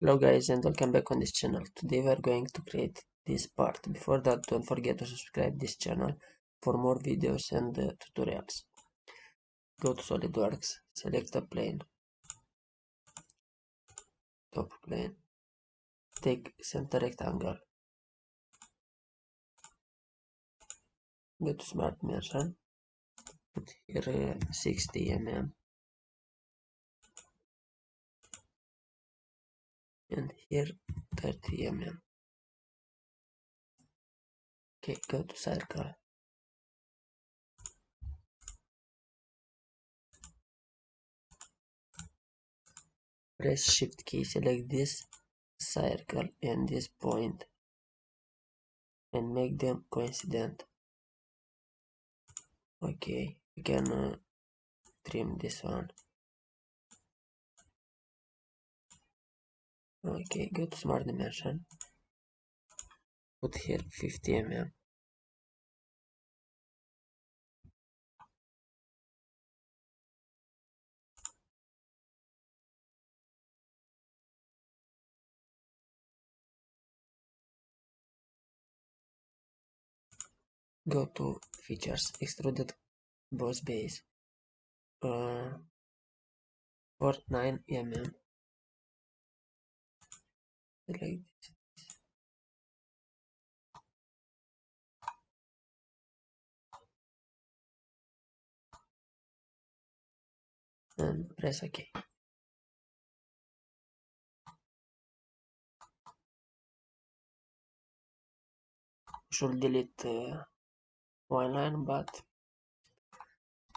Hello guys and welcome back on this channel. Today we are going to create this part. Before that, don't forget to subscribe this channel for more videos and tutorials. Go to Solidworks, select a plane, top plane, take center rectangle, go to smart dimension, put here 60 mm and here 30 mm. Okay, go to circle. Press shift key, select this circle and this point and make them coincident. Okay, we can trim this one. Okay, go to smart dimension, put here 50 mm, go to features, extruded boss base for 9 mm, select this and press OK. Should delete one line, but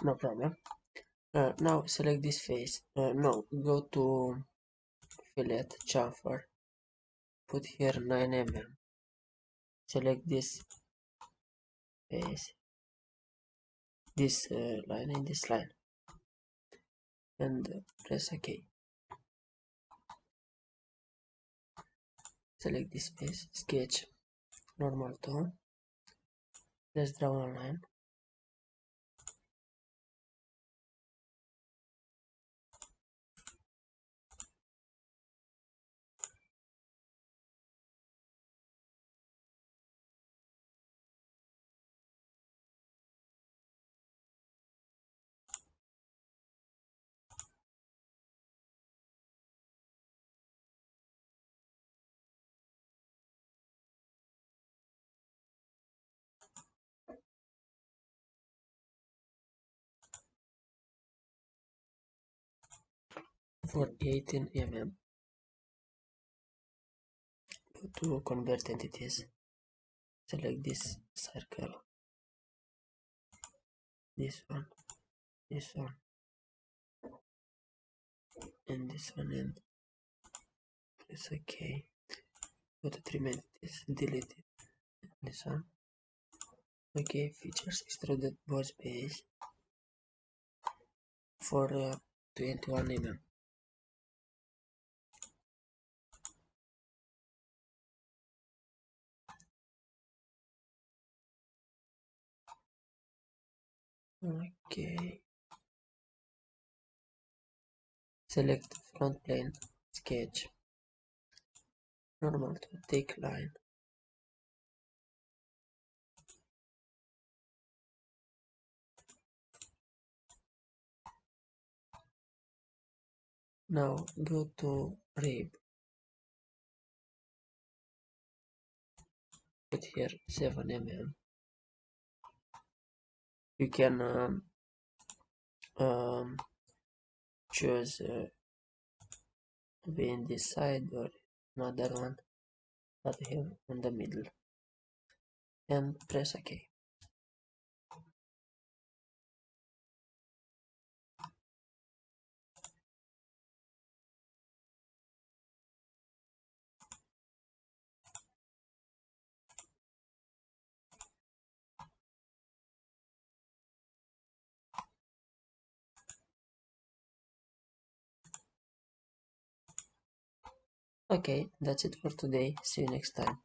no problem. Now select this face. No, go to fillet chamfer, put here 9 mm, select this face, this line and this line, and press OK. Select this face, sketch, normal tone, let's draw a line. For 18 mm, go to convert entities, select this circle, this one, and this one, and press OK. Go to trim entities, delete it, this one. OK, features, extruded boss base for 21 mm. Okay, select front plane, sketch, normal to take line, now go to rib, put here 7 mm. You can choose to be in this side or another one, but here in the middle, and press OK. Okay, that's it for today. See you next time.